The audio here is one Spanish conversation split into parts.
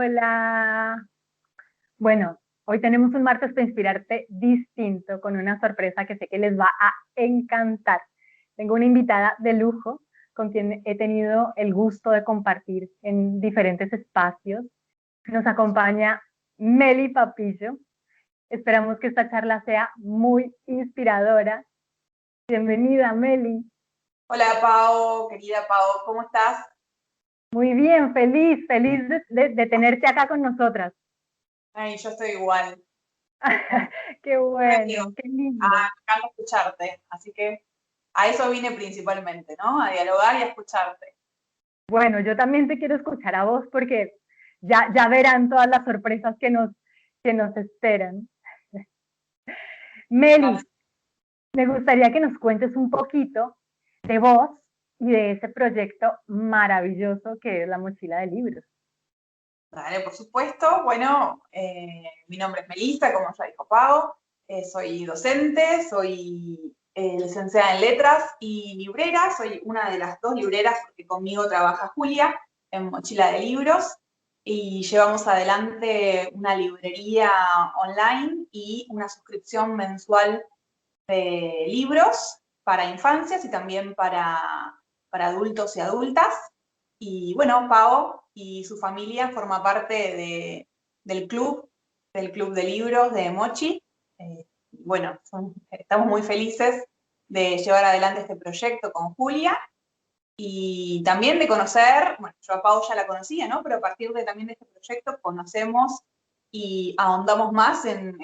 Hola. Bueno, hoy tenemos un martes para inspirarte distinto con una sorpresa que sé que les va a encantar. Tengo una invitada de lujo con quien he tenido el gusto de compartir en diferentes espacios. Nos acompaña Meli Papillo. Esperamos que esta charla sea muy inspiradora. Bienvenida, Meli. Hola Pau, querida Pau, ¿cómo estás? Muy bien, feliz de tenerte acá con nosotras. Ay, yo estoy igual. Qué Digo, bueno, qué lindo. me encanta escucharte, así que a eso vine principalmente, ¿no? A dialogar y a escucharte. Bueno, yo también te quiero escuchar a vos porque ya verán todas las sorpresas que nos esperan. Meli, me gustaría que nos cuentes un poquito de vos y de ese proyecto maravilloso que es la mochila de libros. Dale, por supuesto. Bueno, mi nombre es Melissa, como ya dijo Pau. Soy docente, soy licenciada en letras y librera. Soy una de las dos libreras porque conmigo trabaja Julia en Mochila de Libros. Y llevamos adelante una librería online y una suscripción mensual de libros para infancias y también para adultos y adultas. Y bueno, Pau y su familia forma parte del club de libros de Mochi. Bueno, estamos muy felices de llevar adelante este proyecto con Julia y también de conocer, bueno, yo a Pau ya la conocía, ¿no? Pero a partir de también de este proyecto conocemos y ahondamos más en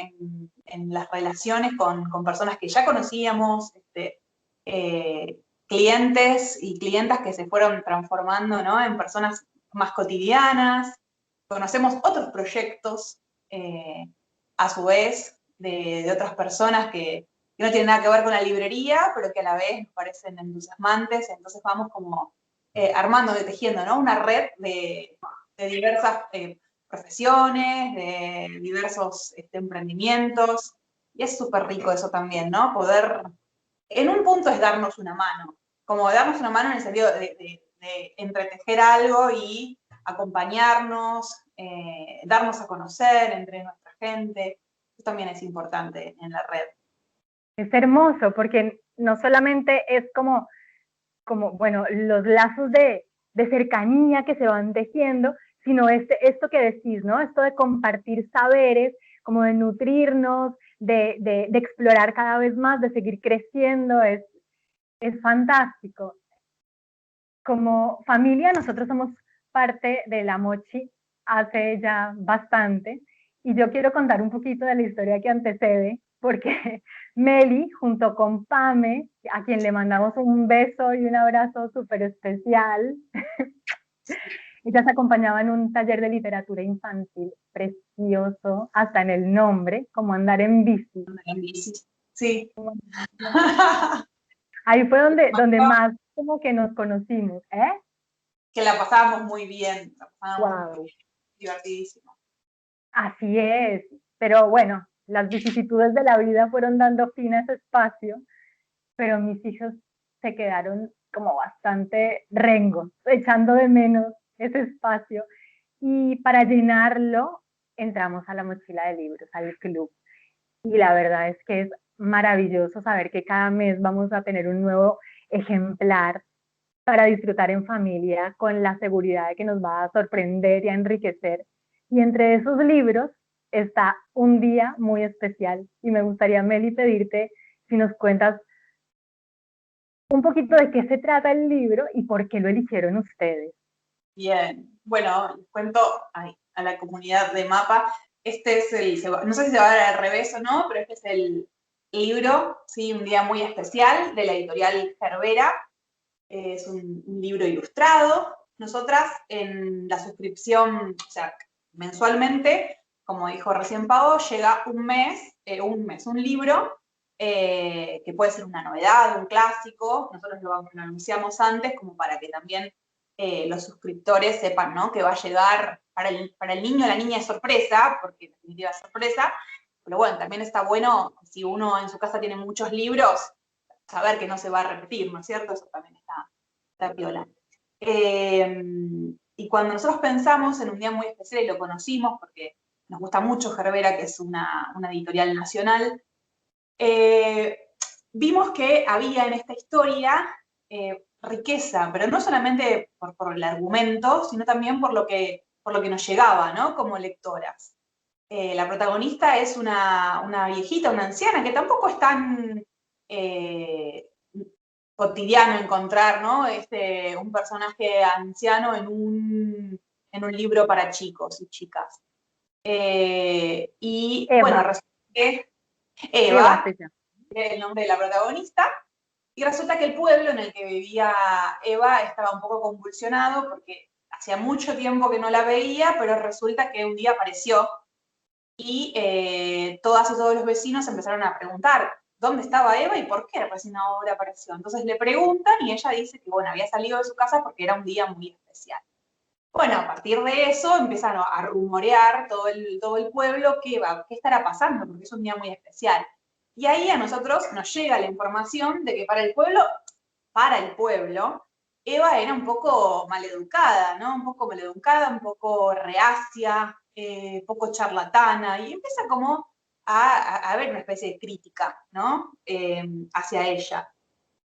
las relaciones con personas que ya conocíamos, clientes y clientas que se fueron transformando, ¿no? En personas más cotidianas. Conocemos otros proyectos, a su vez, de otras personas que no tienen nada que ver con la librería, pero que a la vez nos parecen entusiasmantes, entonces vamos como armando, tejiendo, ¿no? Una red de diversas profesiones, de diversos emprendimientos, y es súper rico eso también, ¿no? Poder, en un punto es darnos una mano, como darnos una mano en el sentido de entretejer algo y acompañarnos, darnos a conocer entre nuestra gente, eso también es importante en la red. Es hermoso porque no solamente es bueno, los lazos de cercanía que se van tejiendo, sino esto que decís, ¿no? Esto de compartir saberes, como de nutrirnos, de explorar cada vez más, de seguir creciendo, es fantástico. Como familia, nosotros somos parte de la Mochi hace ya bastante, y yo quiero contar un poquito de la historia que antecede, porque Meli, junto con Pame, a quien le mandamos un beso y un abrazo súper especial, ellas acompañaban un taller de literatura infantil precioso, hasta en el nombre, como andar en bici. En bici. Sí. Ahí fue donde más como que nos conocimos, ¿eh? Que la pasábamos muy bien, la pasábamos muy Wow. bien, divertidísimo. Así es, pero bueno, las vicisitudes de la vida fueron dando fin a ese espacio, pero mis hijos se quedaron como bastante rengos, echando de menos ese espacio, y para llenarlo entramos a la mochila de libros, al club, y la verdad es que es maravilloso saber que cada mes vamos a tener un nuevo ejemplar para disfrutar en familia con la seguridad de que nos va a sorprender y a enriquecer. Y entre esos libros está un día muy especial y me gustaría, Meli, pedirte si nos cuentas un poquito de qué se trata el libro y por qué lo eligieron ustedes. Bien, bueno, les cuento a la comunidad de Mapa, este es no sé si se va a ver al revés o no, pero este es el libro, ¿sí? Un día muy especial de la editorial Gerbera, es un libro ilustrado. Nosotras en la suscripción, o sea, mensualmente, como dijo recién Pau, llega un libro, que puede ser una novedad, un clásico, nosotros lo anunciamos antes como para que también los suscriptores sepan, ¿no? Que va a llegar para el niño o la niña es sorpresa, porque en definitiva es sorpresa, pero bueno, también está bueno, si uno en su casa tiene muchos libros, saber que no se va a repetir, ¿no es cierto? Eso también está piola. Y cuando nosotros pensamos en Un día muy especial y lo conocimos, porque nos gusta mucho Gerbera, que es una editorial nacional, vimos que había en esta historia riqueza, pero no solamente por el argumento, sino también por lo que nos llegaba, ¿no? Como lectoras. La protagonista es una viejita, una anciana, que tampoco es tan cotidiano encontrar, ¿no? Un personaje anciano en un libro para chicos y chicas. Y bueno, Eva, resulta que Eva Eva, se llama. es el nombre de la protagonista, y resulta que el pueblo en el que vivía Eva estaba un poco convulsionado porque hacía mucho tiempo que no la veía, pero resulta que un día apareció y todas y todos los vecinos empezaron a preguntar dónde estaba Eva y por qué recién ahora apareció. Entonces le preguntan y ella dice que, bueno, había salido de su casa porque era un día muy especial. Bueno, a partir de eso empezaron a rumorear todo el pueblo qué estará pasando, porque es un día muy especial. Y ahí a nosotros nos llega la información de que para el pueblo, Eva era un poco maleducada, ¿no? Un poco maleducada, un poco reacia, un poco charlatana, y empieza como a haber una especie de crítica, ¿no? Hacia ella.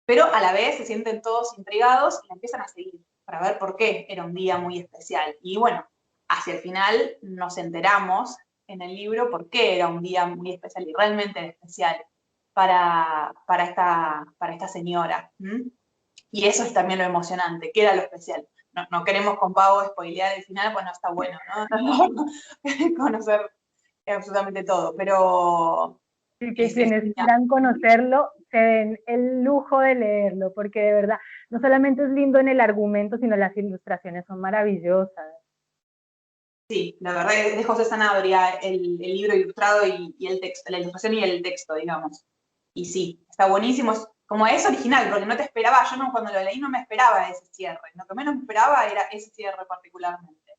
Pero a la vez se sienten todos intrigados y la empiezan a seguir para ver por qué era un día muy especial. Y bueno, hacia el final nos enteramos en el libro por qué era un día muy especial y realmente especial para esta señora. ¿Mm? Y eso es también lo emocionante, que era lo especial. No queremos con Pau spoilear el final, pues no está bueno, ¿no? Conocer absolutamente todo, pero Y que es quienes genial. quieran conocerlo se den el lujo de leerlo, porque de verdad, no solamente es lindo en el argumento, sino las ilustraciones son maravillosas. Sí, la verdad es de José Sanabria el libro ilustrado y el texto, la ilustración y el texto, digamos. Y sí, está buenísimo. Como es original, porque no te esperaba, yo no, cuando lo leí no me esperaba ese cierre. Lo que menos me esperaba era ese cierre particularmente.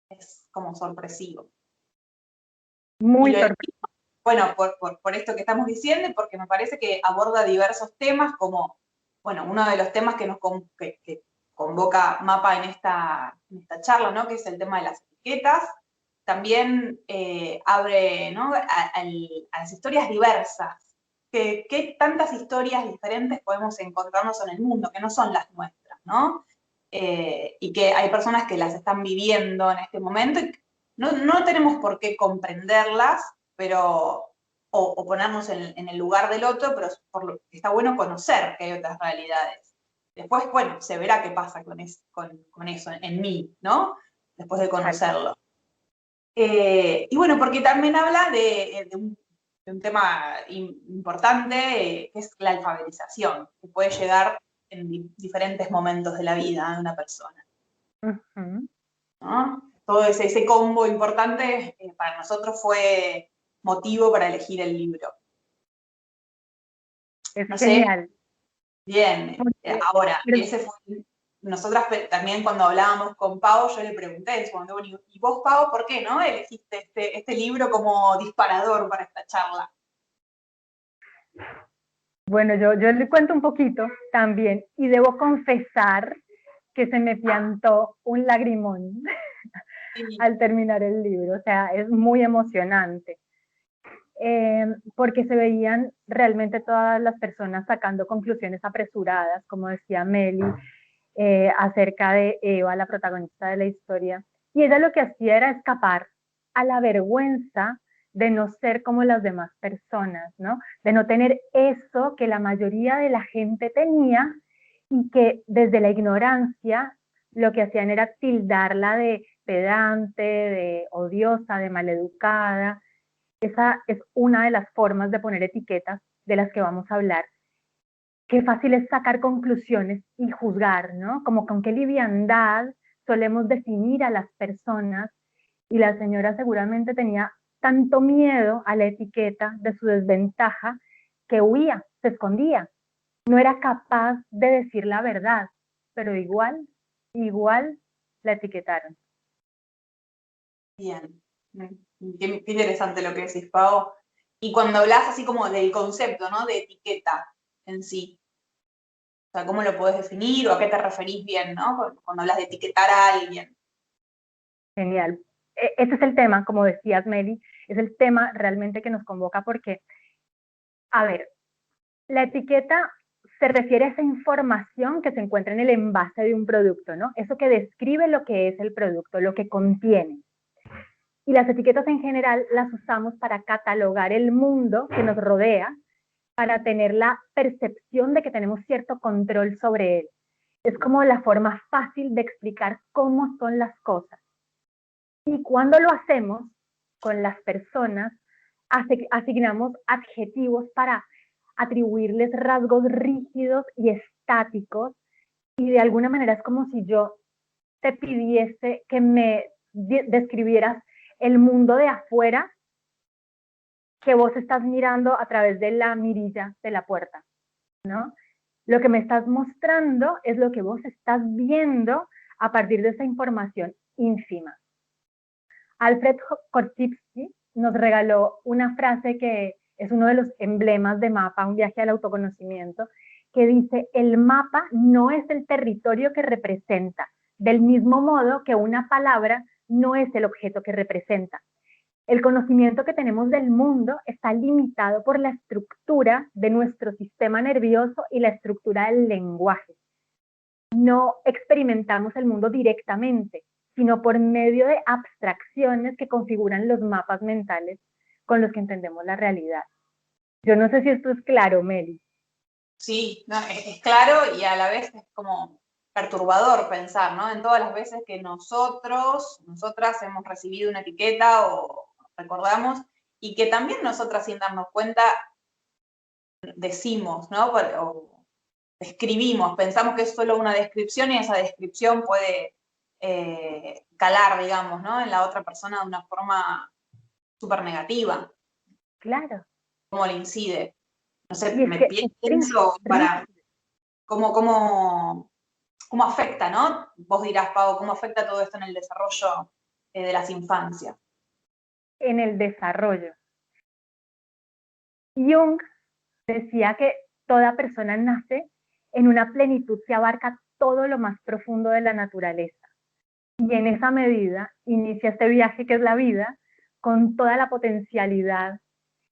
Es como sorpresivo. Y Muy lo sorprendente. elegí, bueno, por esto que estamos diciendo y porque me parece que aborda diversos temas, como, bueno, uno de los temas que convoca Mapa en esta charla, ¿no? Que es el tema de las etiquetas. También abre, ¿no? A las historias diversas. ¿Qué tantas historias diferentes podemos encontrarnos en el mundo, que no son las nuestras, ¿no? Y que hay personas que las están viviendo en este momento y no tenemos por qué comprenderlas, pero, o ponernos en el lugar del otro, pero por lo que está bueno conocer que hay otras realidades. Después, bueno, se verá qué pasa con eso en mí, ¿no? Después de conocerlo. Y bueno, porque también habla de un tema importante, que es la alfabetización, que puede llegar en diferentes momentos de la vida de una persona. Ujú. ¿No? Todo ese combo importante para nosotros fue motivo para elegir el libro. Es No sé, genial. bien, Porque, ahora, pero, nosotras también cuando hablábamos con Pau, yo le pregunté en su momento, bueno, ¿y vos, Pau, por qué no elegiste este libro como disparador para esta charla? bueno, yo le cuento un poquito también y debo confesar que se me piantó un lagrimón Sí, al terminar el libro, o sea, es muy emocionante. Porque se veían realmente todas las personas sacando conclusiones apresuradas, como decía Meli, acerca de Eva, la protagonista de la historia. Y ella lo que hacía era escapar a la vergüenza de no ser como las demás personas, ¿no? De no tener eso que la mayoría de la gente tenía y que desde la ignorancia lo que hacían era tildarla de pedante, de odiosa, de maleducada. Esa es una de las formas de poner etiquetas de las que vamos a hablar. Qué fácil es sacar conclusiones y juzgar, ¿no? Como con qué liviandad solemos definir a las personas, y la señora seguramente tenía tanto miedo a la etiqueta de su desventaja que huía, se escondía, no era capaz de decir la verdad, pero igual la etiquetaron. bien. Qué interesante lo que decís, Pau. Y cuando hablas así como del concepto, ¿no? De etiqueta en sí. O sea, ¿cómo lo podés definir o a qué te referís bien, ¿no? Cuando hablas de etiquetar a alguien. Genial. Ese es el tema, como decías, Meli, es el tema realmente que nos convoca porque, a ver, la etiqueta se refiere a esa información que se encuentra en el envase de un producto, ¿no? Eso que describe lo que es el producto, lo que contiene. Y las etiquetas en general las usamos para catalogar el mundo que nos rodea, para tener la percepción de que tenemos cierto control sobre él. Es como la forma fácil de explicar cómo son las cosas. Y cuando lo hacemos con las personas, asignamos adjetivos para atribuirles rasgos rígidos y estáticos, y de alguna manera es como si yo te pidiese que me describieras el mundo de afuera que vos estás mirando a través de la mirilla de la puerta, ¿no? Lo que me estás mostrando es lo que vos estás viendo a partir de esa información ínfima. Alfred Korzybski nos regaló una frase que es uno de los emblemas de MAPA, un viaje al autoconocimiento, que dice: el mapa no es el territorio que representa, del mismo modo que una palabra no es el objeto que representa. El conocimiento que tenemos del mundo está limitado por la estructura de nuestro sistema nervioso y la estructura del lenguaje. No experimentamos el mundo directamente, sino por medio de abstracciones que configuran los mapas mentales con los que entendemos la realidad. Yo no sé si esto es claro, Meli. Sí, no, es claro y a la vez es como perturbador pensar, ¿no? En todas las veces que nosotras hemos recibido una etiqueta o recordamos, y que también nosotras sin darnos cuenta decimos, ¿no? O describimos, pensamos que es solo una descripción y esa descripción puede calar, digamos, ¿no? En la otra persona de una forma súper negativa. Claro. ¿Cómo le incide? No sé, Y es me que pienso para cómo afecta, ¿no? Vos dirás, Pau, ¿cómo afecta todo esto en el desarrollo de las infancias? en el desarrollo. Jung decía que toda persona nace en una plenitud que abarca todo lo más profundo de la naturaleza. Y en esa medida inicia este viaje que es la vida, con toda la potencialidad.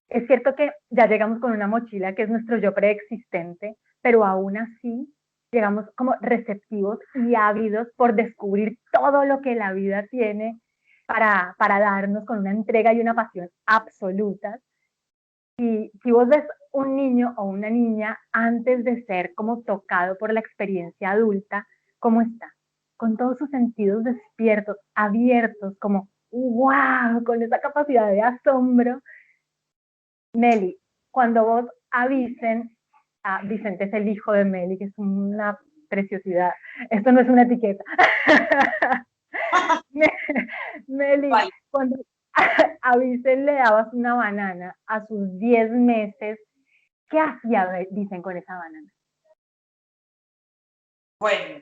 Es cierto que ya llegamos con una mochila que es nuestro yo preexistente, pero aún así llegamos como receptivos y ávidos por descubrir todo lo que la vida tiene para darnos, con una entrega y una pasión absolutas. Y si vos ves un niño o una niña antes de ser como tocado por la experiencia adulta, ¿cómo está? Con todos sus sentidos despiertos, abiertos, como wow, con esa capacidad de asombro. Meli, cuando vos avisen, Vicente es el hijo de Meli, que es una preciosidad, esto no es una etiqueta. Meli, Vale. cuando a Vicente le dabas una banana a sus 10 meses, ¿qué hacía, dicen, con esa banana? Bueno,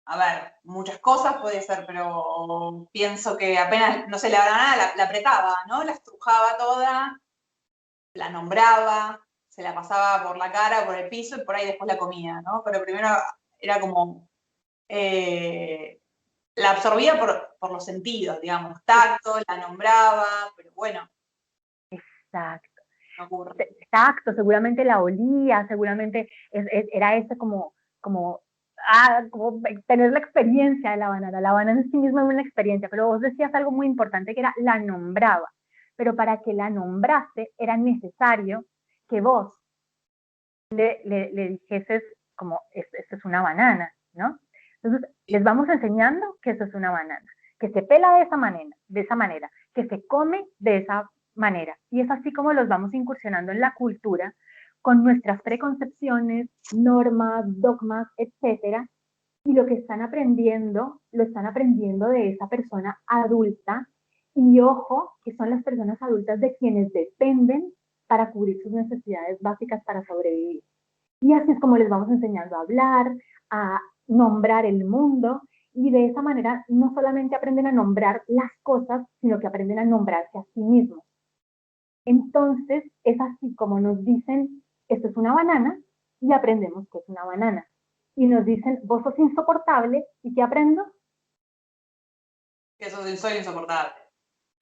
a ver, muchas cosas puede ser, pero pienso que apenas, no se le habrá nada, la apretaba, ¿no? La estrujaba toda, la nombraba, se la pasaba por la cara, por el piso y por ahí después la comía, ¿no? Pero primero era como, la absorbía por los sentidos, digamos, tacto, la nombraba, pero bueno, Exacto. no ocurre. Exacto, seguramente la olía, seguramente era ese como tener la experiencia de la banana. La banana en sí misma es una experiencia, pero vos decías algo muy importante que era la nombraba. Pero para que la nombrase era necesario que vos le dijeses como, esto es una banana, ¿no? Entonces, les vamos enseñando que eso es una banana, que se pela de esa manera, que se come de esa manera. Y es así como los vamos incursionando en la cultura con nuestras preconcepciones, normas, dogmas, etcétera. Y lo que están aprendiendo, lo están aprendiendo de esa persona adulta. Y ojo, que son las personas adultas de quienes dependen para cubrir sus necesidades básicas para sobrevivir. Y así es como les vamos enseñando a hablar, a nombrar el mundo, y de esa manera no solamente aprenden a nombrar las cosas, sino que aprenden a nombrarse a sí mismos. Entonces es así como nos dicen, esto es una banana, y aprendemos que es una banana. Y nos dicen, vos sos insoportable, ¿y qué aprendo? Que soy insoportable.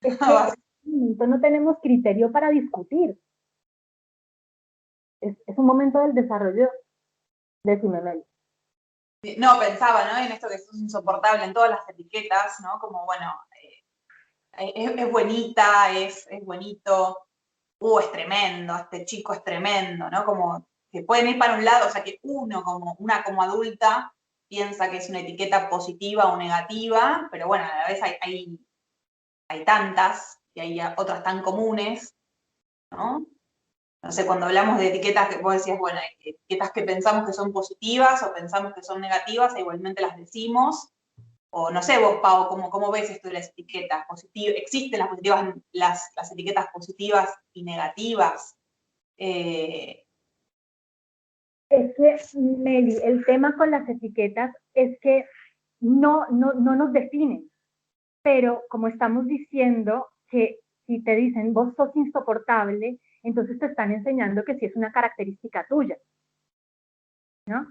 Es que en este momento no tenemos criterio para discutir. Es un momento del desarrollo de Meli. No, pensaba, ¿no? En esto que es insoportable en todas las etiquetas, ¿no? Como, bueno, es bonita, es bonito, es tremendo, este chico es tremendo, ¿no? Como que pueden ir para un lado, o sea, que una como adulta piensa que es una etiqueta positiva o negativa, pero bueno, a la vez hay tantas y hay otras tan comunes, ¿no? No sé, cuando hablamos de etiquetas que vos decías, bueno, hay etiquetas que pensamos que son positivas o pensamos que son negativas, e igualmente las decimos. O no sé vos, Pau, ¿cómo ves esto de las etiquetas positivas? ¿Existen las positivas, las etiquetas positivas y negativas? Es que, Meli, el tema con las etiquetas es que no nos definen, pero como estamos diciendo que si te dicen vos sos insoportable, entonces te están enseñando que sí es una característica tuya, ¿no?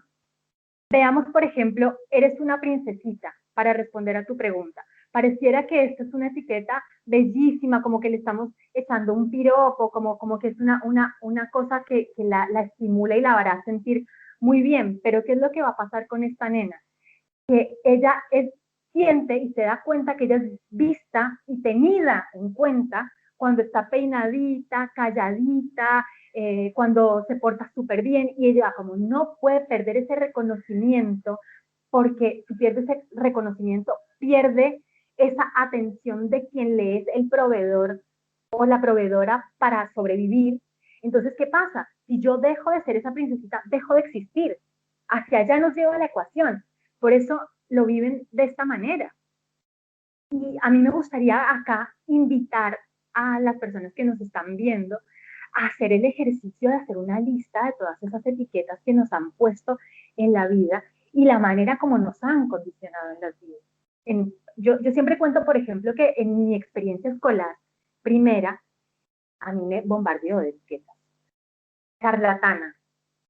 Veamos, por ejemplo, eres una princesita, para responder a tu pregunta. Pareciera que esto es una etiqueta bellísima, como que le estamos echando un piropo, como que es una cosa que la estimula y la hará sentir muy bien. Pero ¿qué es lo que va a pasar con esta nena? Que ella siente y se da cuenta que ella es vista y tenida en cuenta cuando está peinadita, calladita, cuando se porta súper bien, y ella como no puede perder ese reconocimiento, porque si pierde ese reconocimiento, pierde esa atención de quien le es el proveedor o la proveedora para sobrevivir. Entonces, ¿qué pasa? Si yo dejo de ser esa princesita, dejo de existir. Hacia allá nos lleva la ecuación. Por eso lo viven de esta manera. Y a mí me gustaría acá invitar a las personas que nos están viendo a hacer el ejercicio de hacer una lista de todas esas etiquetas que nos han puesto en la vida y la manera como nos han condicionado en las vidas. Yo siempre cuento, por ejemplo, que en mi experiencia escolar primera, a mí me bombardeó de etiquetas. Charlatana,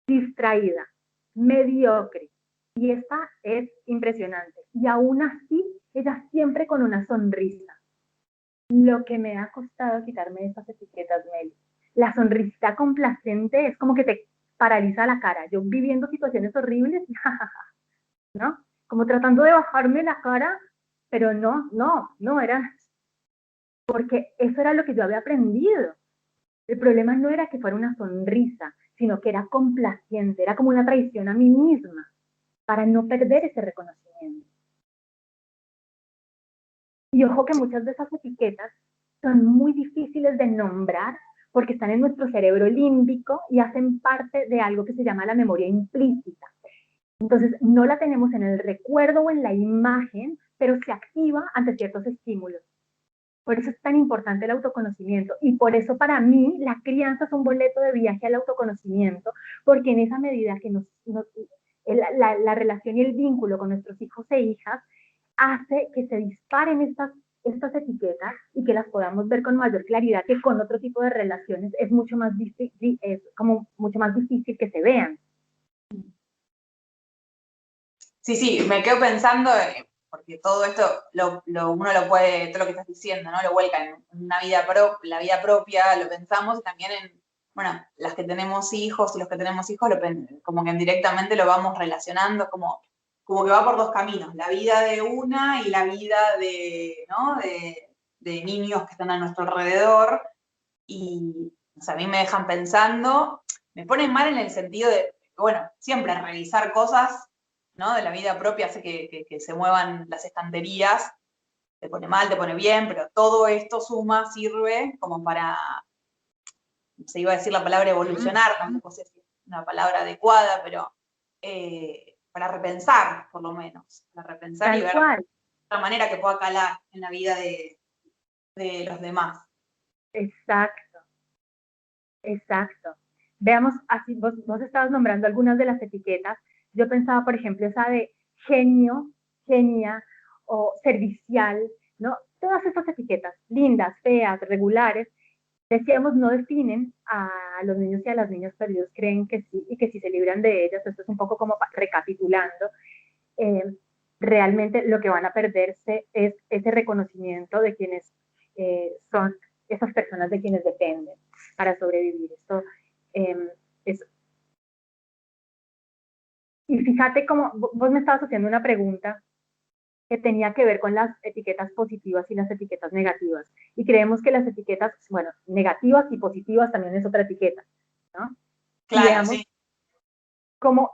distraída, mediocre. Y esta es impresionante. Y aún así, ella siempre con una sonrisa. Lo que me ha costado quitarme esas etiquetas, Meli. La sonrisa complacente es como que te paraliza la cara. Yo viviendo situaciones horribles, ¿no? Como tratando de bajarme la cara, pero no, era porque eso era lo que yo había aprendido. El problema no era que fuera una sonrisa, sino que era complaciente, era como una traición a mí misma, para no perder ese reconocimiento. Y ojo que muchas de esas etiquetas son muy difíciles de nombrar porque están en nuestro cerebro límbico y hacen parte de algo que se llama la memoria implícita. Entonces, no la tenemos en el recuerdo o en la imagen, pero se activa ante ciertos estímulos. Por eso es tan importante el autoconocimiento y por eso para mí la crianza es un boleto de viaje al autoconocimiento, porque en esa medida que la relación y el vínculo con nuestros hijos e hijas hace que se disparen estas etiquetas y que las podamos ver con mayor claridad que con otro tipo de relaciones es mucho más difícil, es como mucho más difícil que se vean. Sí, me quedo pensando, porque todo esto uno lo puede, todo lo que estás diciendo, ¿no? Lo vuelca en una la vida propia, lo pensamos, y también en, bueno, las que tenemos hijos y los que tenemos hijos, como que indirectamente lo vamos relacionando, como que va por dos caminos, la vida de una y la vida ¿no? de niños que están a nuestro alrededor, y o sea, a mí me dejan pensando, me ponen mal en el sentido de, bueno, siempre revisar cosas, ¿no? De la vida propia hace que se muevan las estanterías, te pone mal, te pone bien, pero todo esto suma, sirve como para, se iba a decir la palabra evolucionar, tampoco sé si es una palabra adecuada, pero para repensar, por lo menos, para repensar y ver otra manera que pueda calar en la vida de los demás. Exacto. Veamos, así vos estabas nombrando algunas de las etiquetas. Yo pensaba, por ejemplo, esa de genio, genia o servicial, ¿no? Todas estas etiquetas, lindas, feas, regulares, decíamos, no definen a los niños y a las niñas, pero ellos creen que sí y que si se libran de ellas. Esto es un poco como recapitulando. realmente lo que van a perderse es ese reconocimiento de quienes son esas personas de quienes dependen para sobrevivir. Esto es... Y fíjate cómo vos me estabas haciendo una pregunta que tenía que ver con las etiquetas positivas y las etiquetas negativas. Y creemos que las etiquetas, bueno, negativas y positivas también es otra etiqueta, ¿no? Claro, y veamos sí. cómo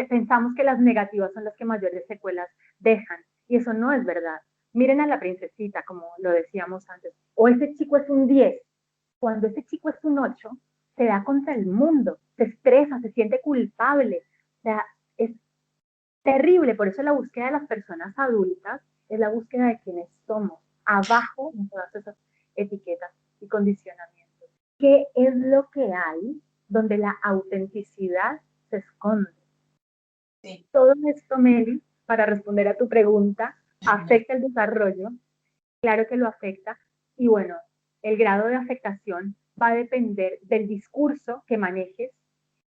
pensamos que las negativas son las que mayores secuelas dejan. Y eso no es verdad. Miren a la princesita, como lo decíamos antes. O ese chico es un 10. Cuando ese chico es un 8, se da contra el mundo, se estresa, se siente culpable. O sea, es terrible. Por eso la búsqueda de las personas adultas es la búsqueda de quienes somos, abajo de todas esas etiquetas y condicionamientos. ¿Qué es lo que hay donde la autenticidad se esconde? Sí. Todo esto, Meli, para responder a tu pregunta, ¿afecta el desarrollo? Claro que lo afecta. Y bueno, el grado de afectación va a depender del discurso que manejes,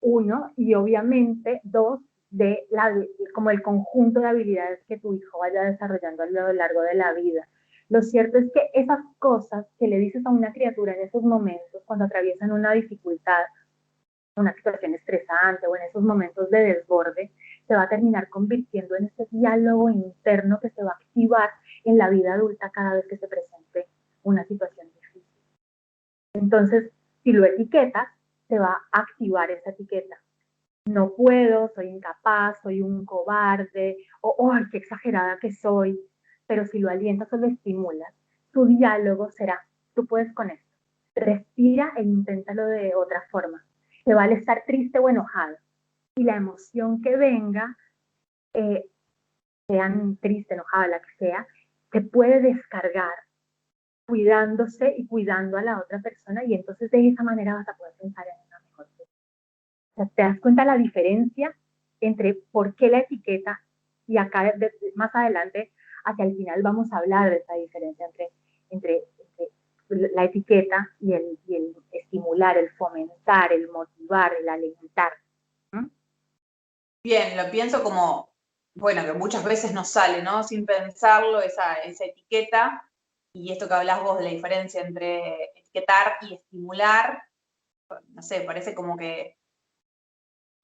uno, y obviamente, dos, como el conjunto de habilidades que tu hijo vaya desarrollando a lo largo de la vida. Lo cierto es que esas cosas que le dices a una criatura en esos momentos, cuando atraviesan una dificultad, una situación estresante o en esos momentos de desborde, se va a terminar convirtiendo en ese diálogo interno que se va a activar en la vida adulta cada vez que se presente una situación difícil. Entonces, si lo etiquetas, se va a activar esa etiqueta. No puedo, soy incapaz, soy un cobarde, o ¡oh, qué exagerada que soy! Pero si lo alientas o lo estimulas, tu diálogo será, tú puedes con esto. Respira e inténtalo de otra forma. Te vale estar triste o enojado. Y la emoción que venga, sean triste, enojada, la que sea, te puede descargar cuidándose y cuidando a la otra persona y entonces de esa manera vas a poder pensar en una mejor vida. O sea, te das cuenta la diferencia entre por qué la etiqueta y acá más adelante, hacia el final vamos a hablar de esa diferencia entre la etiqueta y el estimular, el fomentar, el motivar, el alentar. ¿Mm? Bien, lo pienso como, bueno, que muchas veces nos sale, ¿no? Sin pensarlo, esa etiqueta, y esto que hablás vos de la diferencia entre etiquetar y estimular, no sé, parece como que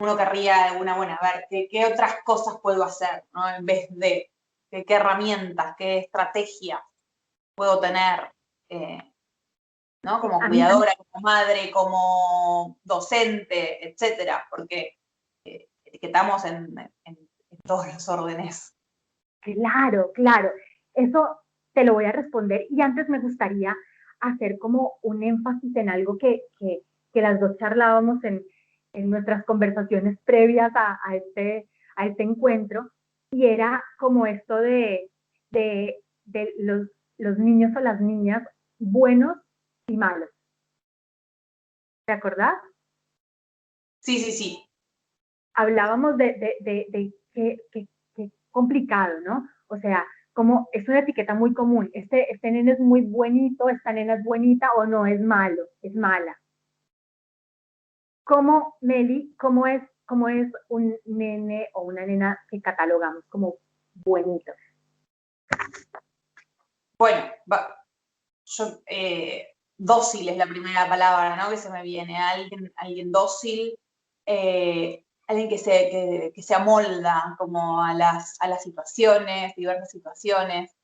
uno querría alguna, bueno, a ver, ¿qué otras cosas puedo hacer, ¿no? En vez de, qué herramientas, qué estrategias puedo tener, ¿no? Como A mí, cuidadora, como madre, como docente, etcétera, porque etiquetamos en todos los órdenes. claro, claro. Eso te lo voy a responder y antes me gustaría hacer como un énfasis en algo que las dos charlábamos en nuestras conversaciones previas a este encuentro y era como esto de los niños o las niñas buenos y malos. ¿Te acordás? Sí, sí, sí. Hablábamos de qué complicado, ¿no? O sea, como es una etiqueta muy común, este nene es muy bonito, esta nena es bonita o no, es malo, es mala. ¿Cómo, Meli, cómo es un nene o una nena que catalogamos como bonito? Bueno, yo, dócil es la primera palabra, ¿no? Que se me viene. Alguien dócil, alguien que se amolda como a las situaciones, diversas situaciones.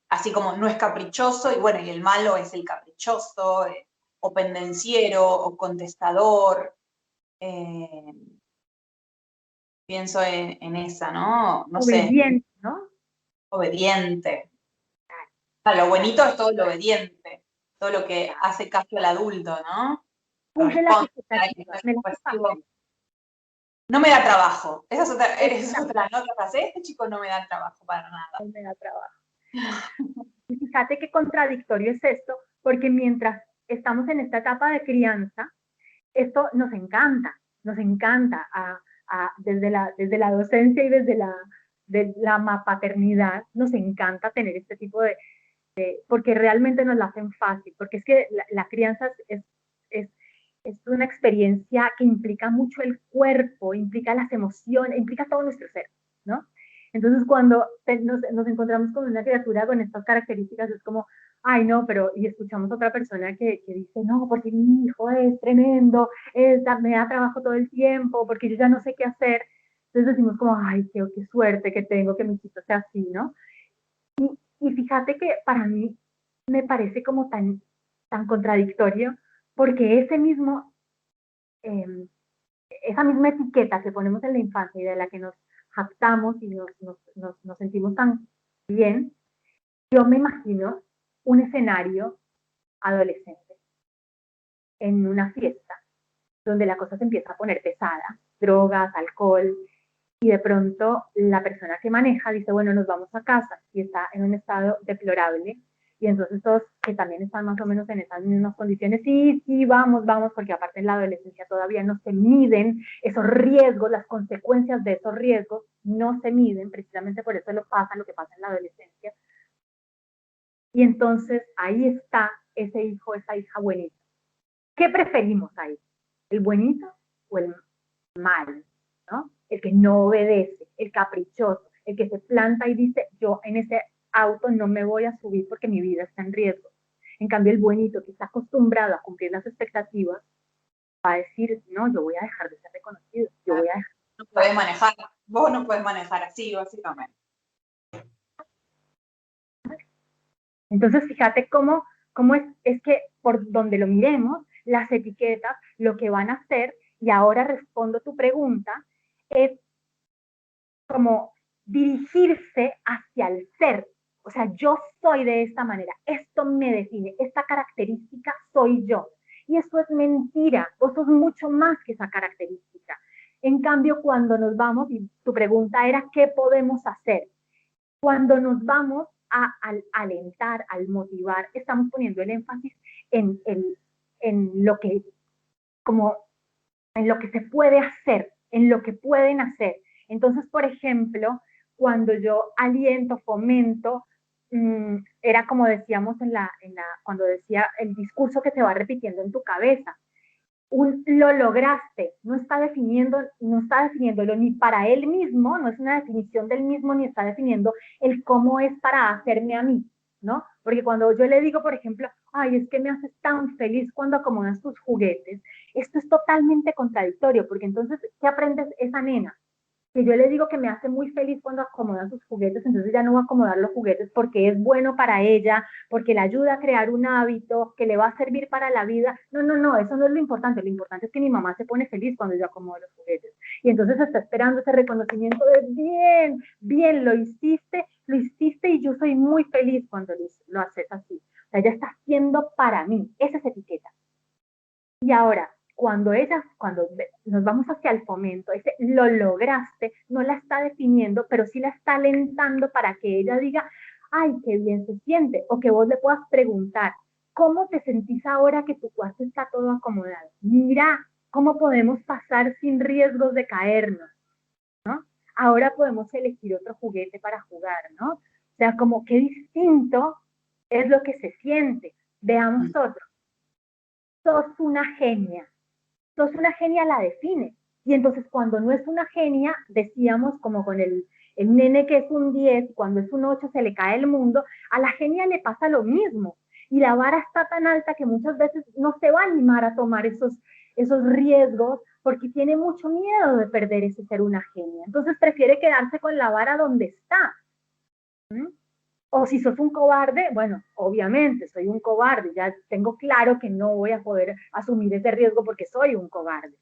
Así como no es caprichoso, y bueno, y el malo es el caprichoso, o pendenciero, o contestador. Eh, pienso en esa, ¿no? No sé, Obediente, ¿no? obediente. Lo bonito es todo lo obediente, todo lo que hace caso al adulto, ¿no? Que Puse las responde, que no expectativas, es me las pasivo. pasaste. No me da trabajo. Esa es Exacto, otra nota frase. Este chico no me da trabajo para nada. me da trabajo. Y fíjate qué contradictorio es esto, porque mientras estamos en esta etapa de crianza, esto nos encanta desde la docencia y de la paternidad, nos encanta tener este tipo porque realmente nos la hacen fácil, porque es que la crianza es, es una experiencia que implica mucho el cuerpo, implica las emociones, implica todo nuestro ser. ¿no? Entonces, cuando nos encontramos con una criatura con estas características, es como, ay, no, pero, y escuchamos a otra persona que dice, no, porque mi hijo es tremendo, me da trabajo todo el tiempo, porque yo ya no sé qué hacer. Entonces decimos como, ay, qué suerte que tengo que mi hijo sea así, ¿no? Y fíjate que para mí me parece como tan contradictorio, porque eh, esa misma etiqueta que ponemos en la infancia y de la que nos jactamos y nos sentimos tan bien, yo me imagino un escenario adolescente en una fiesta donde la cosa se empieza a poner pesada, drogas, alcohol, y de pronto la persona que maneja dice, bueno, nos vamos a casa, y está en un estado deplorable, y entonces todos que también están más o menos en esas mismas condiciones, sí, vamos, porque aparte en la adolescencia todavía no se miden esos riesgos, las consecuencias de esos riesgos no se miden, precisamente por eso lo que pasa en la adolescencia, y entonces ahí está ese hijo, esa hija buenita. ¿Qué preferimos ahí? ¿El buenito o el mal? ¿No? El que no obedece, el caprichoso, el que se planta y dice, yo en ese auto no me voy a subir porque mi vida está en riesgo. En cambio, el buenito que está acostumbrado a cumplir las expectativas va a decir, no, yo voy a dejar de ser reconocido, yo voy a dejar. No puedes manejar, vos no puedes manejar así, básicamente. Entonces, fíjate cómo es que por donde lo miremos, las etiquetas, lo que van a hacer, y ahora respondo tu pregunta, es como dirigirse hacia el ser. O sea, yo soy de esta manera, esto me define, esta característica soy yo. Y eso es mentira, vos sos mucho más que esa característica. En cambio, cuando nos vamos, y tu pregunta era, ¿qué podemos hacer? Cuando nos vamos al alentar, al motivar, estamos poniendo el énfasis en lo que, como en lo que se puede hacer, en lo que pueden hacer. Entonces, por ejemplo, cuando yo aliento, fomento, era como decíamos cuando decía el discurso que se va repitiendo en tu cabeza. Lo lograste, no está definiéndolo ni para él mismo, no es una definición del mismo, ni está definiendo el cómo es para hacerme a mí, ¿no? Porque cuando yo le digo, por ejemplo, ay, es que me haces tan feliz cuando acomodas tus juguetes, esto es totalmente contradictorio, porque entonces, ¿qué aprendes esa nena? Que yo le digo que me hace muy feliz cuando acomoda sus juguetes, entonces ya no va a acomodar los juguetes porque es bueno para ella, porque le ayuda a crear un hábito, que le va a servir para la vida. No, eso no es lo importante es que mi mamá se pone feliz cuando yo acomodo los juguetes. Y entonces está esperando ese reconocimiento de bien, lo hiciste y yo soy muy feliz cuando lo haces así. O sea, ella está haciendo para mí, esa es etiqueta. Y ahora, cuando nos vamos hacia el fomento, ese lo lograste, no la está definiendo, pero sí la está alentando para que ella diga, ay, qué bien se siente, o que vos le puedas preguntar, ¿cómo te sentís ahora que tu cuarto está todo acomodado? Mira, ¿cómo podemos pasar sin riesgos de caernos? ¿No? Ahora podemos elegir otro juguete para jugar, ¿no? O sea, como qué distinto es lo que se siente. Veamos otro. Sos una genia, la define. Y entonces cuando no es una genia, decíamos como con el nene que es un 10, cuando es un 8 se le cae el mundo, a la genia le pasa lo mismo. Y la vara está tan alta que muchas veces no se va a animar a tomar esos riesgos porque tiene mucho miedo de perder ese ser una genia. Entonces prefiere quedarse con la vara donde está. ¿Mm? O si sos un cobarde, bueno, obviamente soy un cobarde, ya tengo claro que no voy a poder asumir ese riesgo porque soy un cobarde.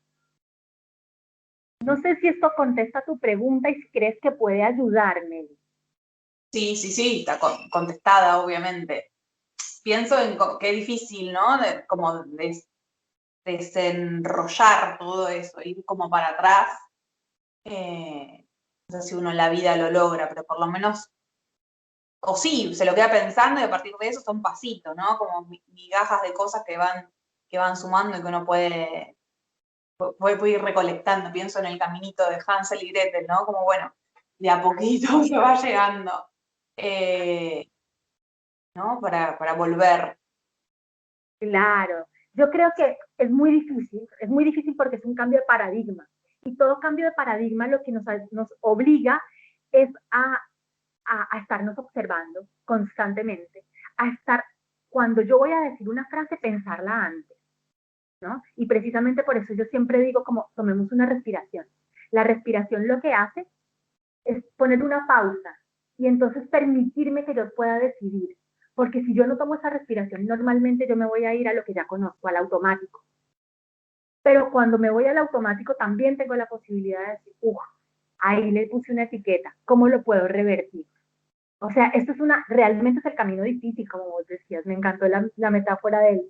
No sé si esto contesta tu pregunta y si crees que puede ayudarme. Sí, está contestada, obviamente. Pienso en qué difícil, ¿no? Como desenrollar todo eso, ir como para atrás. No sé si uno en la vida lo logra, pero por lo menos, o sí, se lo queda pensando y a partir de eso son pasitos, ¿no? Como migajas de cosas que van sumando y que uno puede ir recolectando. Pienso en el caminito de Hansel y Gretel, ¿no? Como bueno, de a poquito se va llegando, ¿no? Para volver. Claro, yo creo que es muy difícil porque es un cambio de paradigma. Y todo cambio de paradigma lo que nos obliga es a estarnos observando constantemente, a estar, cuando yo voy a decir una frase, pensarla antes, ¿no? Y precisamente por eso yo siempre digo como tomemos una respiración. La respiración lo que hace es poner una pausa y entonces permitirme que yo pueda decidir. Porque si yo no tomo esa respiración, normalmente yo me voy a ir a lo que ya conozco, al automático. Pero cuando me voy al automático también tengo la posibilidad de decir, ahí le puse una etiqueta, ¿cómo lo puedo revertir? O sea, esto es realmente es el camino difícil, como vos decías, me encantó la metáfora del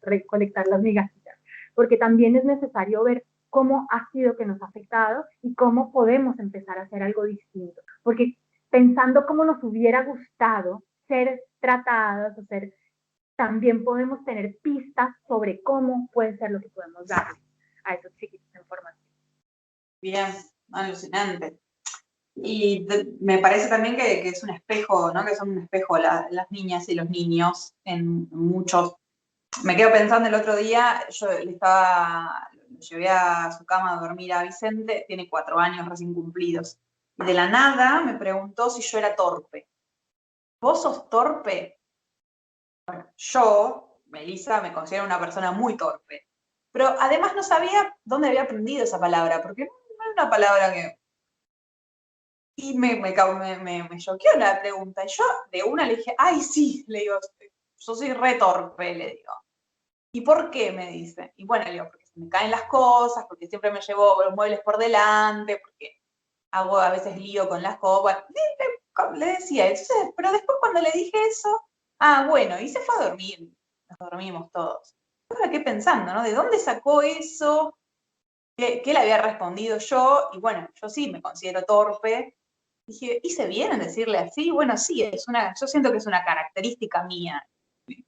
recolectar las migajitas, porque también es necesario ver cómo ha sido que nos ha afectado y cómo podemos empezar a hacer algo distinto, porque pensando cómo nos hubiera gustado ser tratadas o ser, también podemos tener pistas sobre cómo puede ser lo que podemos dar a esos chiquitos en formación. Bien, alucinante. Y me parece también que es un espejo, ¿no? Que son un espejo las niñas y los niños en muchos. Me quedo pensando el otro día, yo lo llevé a su cama a dormir a Vicente, tiene 4 años recién cumplidos. Y de la nada me preguntó si yo era torpe. ¿Vos sos torpe? Bueno, yo, Melissa, me considero una persona muy torpe. Pero además no sabía dónde había aprendido esa palabra, porque no es una palabra que... Y me choqueó la pregunta. Y yo de una le dije, ay, sí, le digo, yo soy re torpe, le digo. ¿Y por qué? Me dice. Y bueno, le digo, porque se me caen las cosas, porque siempre me llevo los muebles por delante, porque hago a veces lío con las cosas. Le decía, entonces, pero después cuando le dije eso, bueno, y se fue a dormir. Nos dormimos todos. Yo me quedé pensando, ¿no? ¿De dónde sacó eso? ¿Qué le había respondido yo? Y bueno, yo sí me considero torpe. Dije, ¿hice bien en decirle así? Bueno, sí, yo siento que es una característica mía,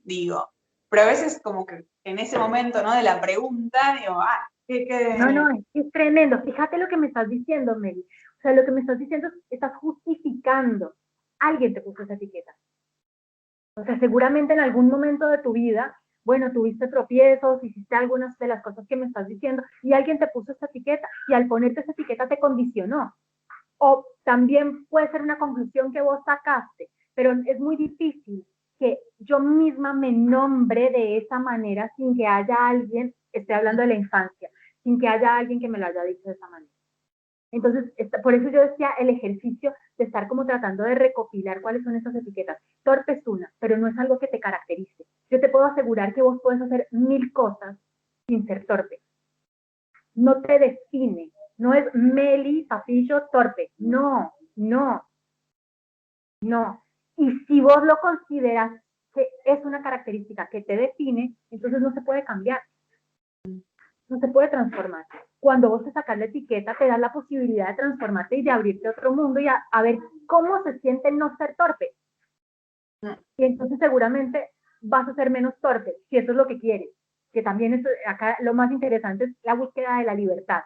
digo. Pero a veces como que en ese momento, ¿no? De la pregunta, digo, No, es tremendo. Fíjate lo que me estás diciendo, Mary. O sea, lo que me estás diciendo es que estás justificando. Alguien te puso esa etiqueta. O sea, seguramente en algún momento de tu vida, bueno, tuviste tropiezos, hiciste algunas de las cosas que me estás diciendo y alguien te puso esa etiqueta y al ponerte esa etiqueta te condicionó. O también puede ser una conclusión que vos sacaste, pero es muy difícil que yo misma me nombre de esa manera sin que haya alguien, estoy hablando de la infancia, sin que haya alguien que me lo haya dicho de esa manera. Entonces, por eso yo decía el ejercicio de estar como tratando de recopilar cuáles son esas etiquetas. Torpe es una, pero no es algo que te caracterice. Yo te puedo asegurar que vos puedes hacer 1000 cosas sin ser torpe. No te define. No es Meli, Papillo, torpe. No, no, no. Y si vos lo consideras que es una característica que te define, entonces no se puede cambiar. No se puede transformar. Cuando vos te sacas la etiqueta, te das la posibilidad de transformarte y de abrirte a otro mundo y a ver cómo se siente no ser torpe. Y entonces seguramente vas a ser menos torpe, si eso es lo que quieres. Que también es, acá lo más interesante es la búsqueda de la libertad.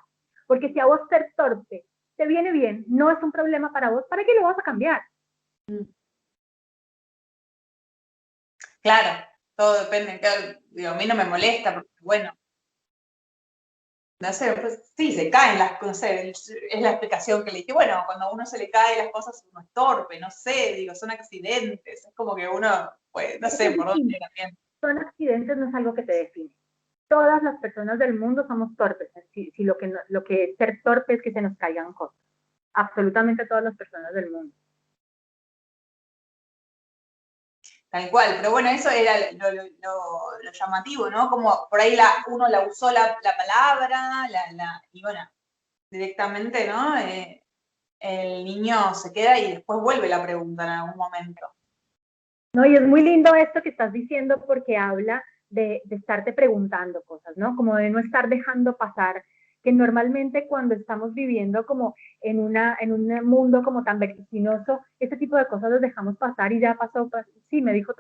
Porque si a vos ser torpe te viene bien, no es un problema para vos, ¿para qué lo vas a cambiar? Claro, todo depende. Claro, digo, a mí no me molesta, porque bueno, no sé, pues sí, se caen las cosas, no sé, es la explicación que le dije, bueno, cuando a uno se le caen las cosas uno es torpe, no sé, digo, son accidentes, es como que uno, pues, no sé, por dónde también. Son accidentes, no es algo que te define. Todas las personas del mundo somos torpes, si lo que es ser torpe es que se nos caigan cosas. Absolutamente todas las personas del mundo. Tal cual, pero bueno, eso era lo llamativo, ¿no? Como por ahí uno la usó la palabra, y bueno, directamente, ¿no? El niño se queda y después vuelve la pregunta en algún momento. No, y es muy lindo esto que estás diciendo porque habla de estarte preguntando cosas, ¿no? Como de no estar dejando pasar, que normalmente cuando estamos viviendo como en un mundo como tan vertiginoso, este tipo de cosas los dejamos pasar y ya pasó, sí, me dijo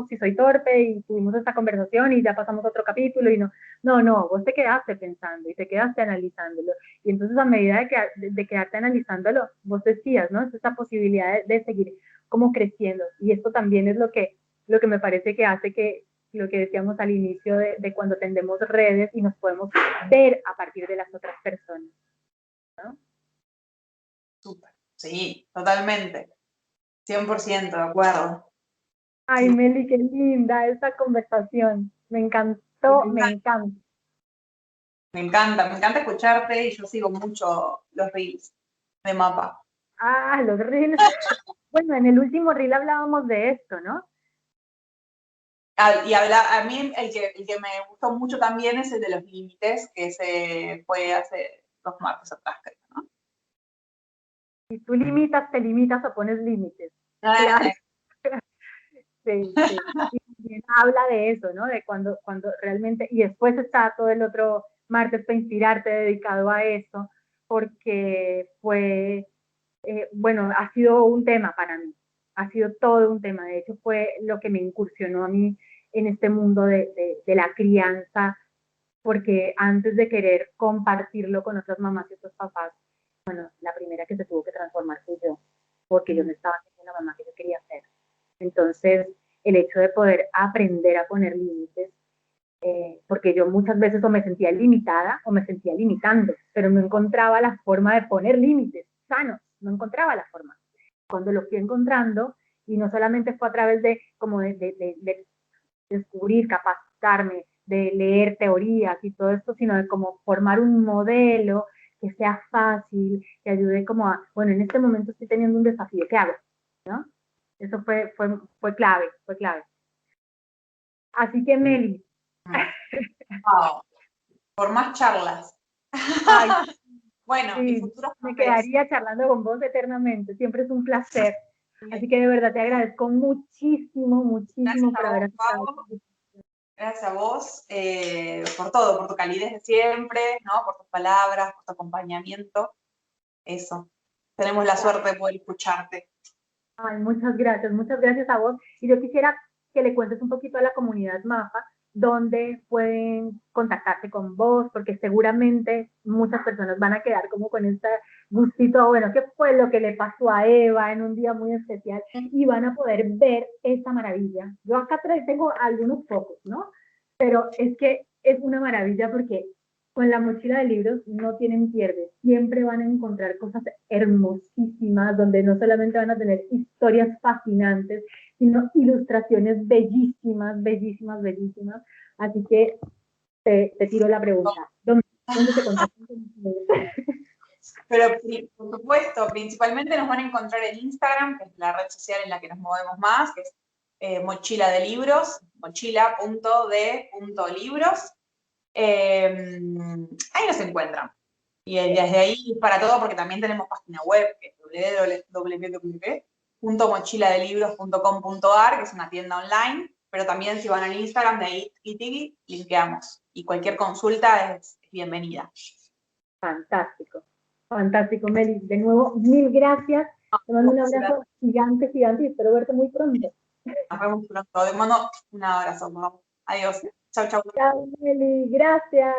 si soy torpe y tuvimos esta conversación y ya pasamos otro capítulo y no, vos te quedaste pensando y te quedaste analizándolo. Y entonces a medida de quedarte analizándolo, vos decías, ¿no? Es esta posibilidad de seguir como creciendo. Y esto también es lo que me parece que hace que lo que decíamos al inicio de cuando tendemos redes y nos podemos ver a partir de las otras personas, ¿no? Súper. Sí, totalmente. 100% de acuerdo. Ay, Sí. Meli, qué linda esta conversación. Me encantó, me encanta. Me encanta escucharte y yo sigo mucho los reels de Mapa. Ah, los reels. Bueno, en el último reel hablábamos de esto, ¿no? A mí el que me gustó mucho también es el de los límites, que se fue hace 2 martes atrás, creo, ¿no? Si tú limitas, te limitas o pones límites. Claro. Ah, Sí, sí. Y también habla de eso, ¿no? De cuando realmente, y después está todo el otro martes para inspirarte dedicado a eso, porque fue, bueno, ha sido un tema para mí, ha sido todo un tema. De hecho, fue lo que me incursionó a mí en este mundo de la crianza, porque antes de querer compartirlo con otras mamás y otros papás, bueno, la primera que se tuvo que transformar fui yo, porque yo no estaba siendo la mamá que yo quería ser. Entonces, el hecho de poder aprender a poner límites, porque yo muchas veces o me sentía limitada o me sentía limitando, pero no encontraba la forma de poner límites sanos, no encontraba la forma. Cuando lo fui encontrando, y no solamente fue a través de como de descubrir, capacitarme, de leer teorías y todo esto, sino de como formar un modelo que sea fácil, que ayude como a, bueno, en este momento estoy teniendo un desafío, ¿qué hago? ¿No? Eso fue clave, fue clave. Así que Meli, wow. Por más charlas. ay, Bueno, y sí, futuros me cafés. quedaría charlando con vos eternamente, siempre es un placer. Así que de verdad te agradezco muchísimo, Gracias muchísimo por a haber vos, aceptado. Pau. Gracias a vos por todo, por tu calidez de siempre, ¿no? Por tus palabras, por tu acompañamiento. Eso. Tenemos la suerte de poder escucharte. Ay, muchas gracias a vos. Y yo quisiera que le cuentes un poquito a la comunidad MAPA dónde pueden contactarse con vos, porque seguramente muchas personas van a quedar como con este gustito, bueno, ¿qué fue lo que le pasó a Eva en un día muy especial? Y van a poder ver esta maravilla. Yo acá tengo algunos pocos, ¿no? Pero es que es una maravilla porque con la mochila de libros no tienen pierde. Siempre van a encontrar cosas hermosísimas, donde no solamente van a tener historias fascinantes, sino ilustraciones bellísimas, bellísimas, bellísimas. Así que te tiro la pregunta. ¿Dónde te contactan con ustedes? Pero por supuesto, principalmente nos van a encontrar en Instagram, que es la red social en la que nos movemos más, que es mochila de libros, mochila.de.libros. Ahí nos encuentran. Y desde ahí para todo, porque también tenemos página web, que es www.mochiladelibros.com.ar, que es una tienda online, pero también si van al Instagram de ahí, linkeamos. Y cualquier consulta es bienvenida. Fantástico, fantástico, Meli. De nuevo, mil gracias. Te mando un abrazo gigante, gigante y espero verte muy pronto. Nos vemos pronto. Te mando un abrazo. Adiós. Chau, chau. Chao, Meli. Gracias.